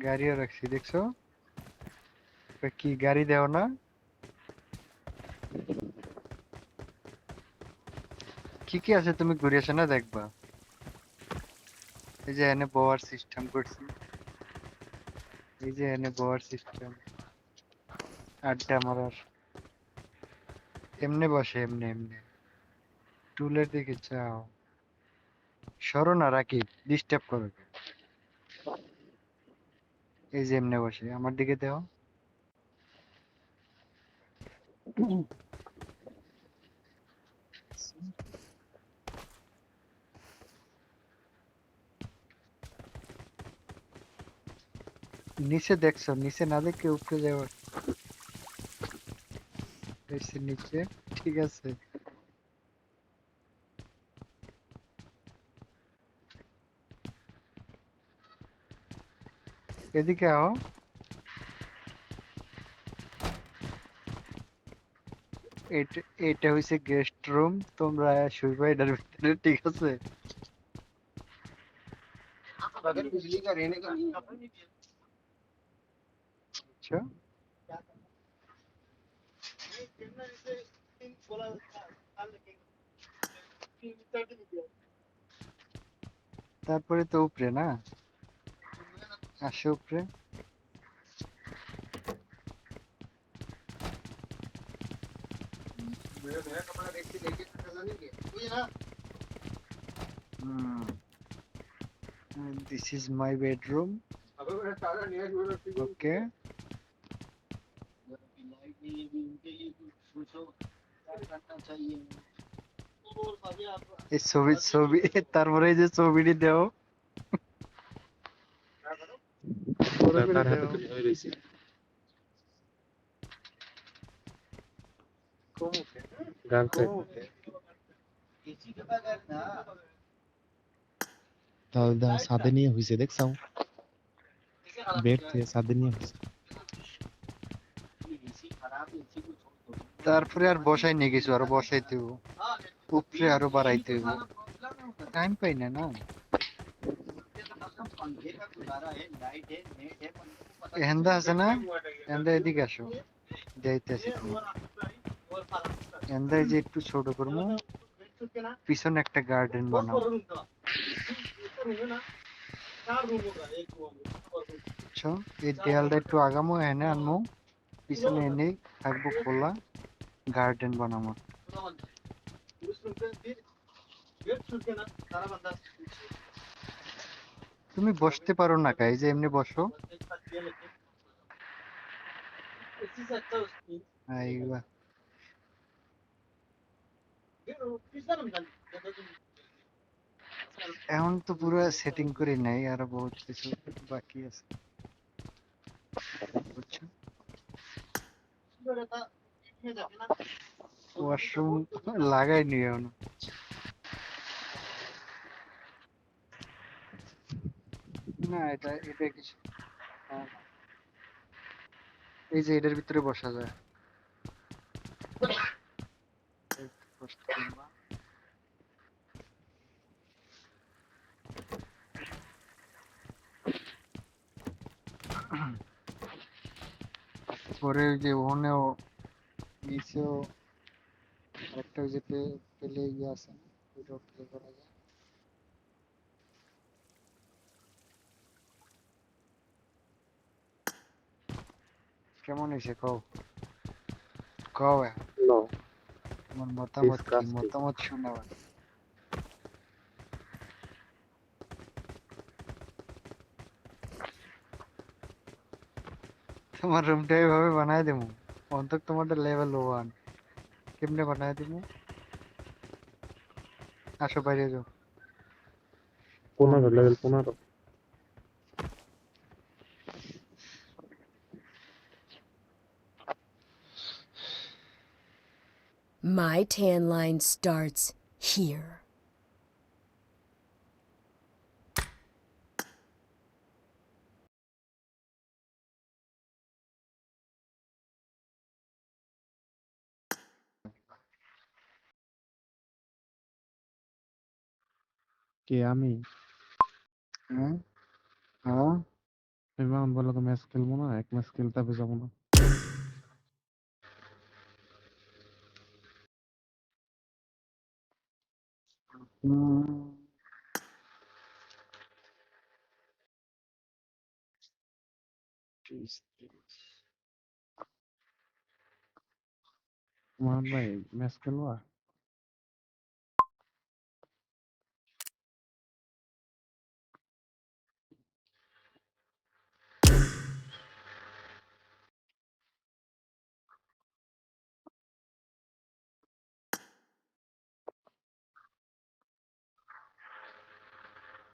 গাড়িও রাখছি দেখছো? কি গাড়ি দেও না? কি কি আছে তুমি ঘুরে আসো না দেখবা। এই যে এনে বওয়ার সিস্টেম করছি। এই যে এনে বওয়ার সিস্টেম, আড্ডা মারার। এমনি বসে, এমনি এমনি। টুলের দিকে চাও, সরো না রাকিব, ডিস্টার্ব করো কেন? এই যে এমনি বসে আমার দিকে দেও। নিচে দেখছো? নিচে না দেখে উপরে যাওয়ার। এসে নিচে, ঠিক আছে। এদিকে আও। এটা এটা হইছে গেস্ট রুম, তোমরা শুইবা এটার ভিতরে, ঠিক আছে। বুঝছো? তারপরে তো উপরে না, আসো উপরে। This is my bedroom. Okay. এই ছবি ছবি তারপরে এই যে ছবিটি দেও, বড় করে কার হাতে দেও। তুমি হয়ে রয়েছে? কমুকে, গার্লফ্রেন্ড? কমুকে। তাহলে ছাদে নিয়ে হয়েছে দেখছো, বেড থেকে ছাদে নিয়ে হয়েছে। তারপরে আর বসাই নিয়ে গেছো, আরো বসাইতে হইব, উপরে আরো বাড়াইতে হইব। টাইম পাই না না। এহেন্দা আছে না, এহেন্দা এদিকে আসো, যাইতেছি তোমার। এহেন্দা এই যে একটু ছোট করবো, পিছনে একটা গার্ডেন বানাও। বুঝছো? এই দেয়ালটা একটু আগামো, এনে আনমো, পিছনে এনে থাকবো খোলা, গার্ডেন বানাবো। তুমি বসতে পারো না কাই, যে এমনি বসো। আইবা। এখন তো পুরো সেটিং করে নাই, আর বহুত কিছু বাকি আছে, বুঝছো? ওয়াশরুম লাগাই নি এখন। না, এটা এটা কিছু না, না। এই যে এটার ভিতরে বসা যায়। এই তো বসতে পারবা। পরে ওই যে ওখানেও, নিচেও একটা ওই যে পেলে ইয়ে আছে না, ওইটাও প্লে করা যায়। কেমন হয়েছে কও? কও এখন। নো, তোমার মতামত কি? ডিসকাস্টিং। মতামত শোনাবা। তোমার রুমটা এইভাবে বানায় দেবো, অন্তত তোমারটা লেভেল 1, কেমনে বানায় দেবো? আসো বাইরে যাও। 15, বন্ধ। Level 15। My tan line starts here. কে আমি? হ্যাঁ, হ্যাঁ। তুমি এখন বলো তো ম্যাচ খেলবো না, এক ম্যাচ খেলতে হবে যাবো না। হুম, তোমার ভাই ম্যাচ খেলবা?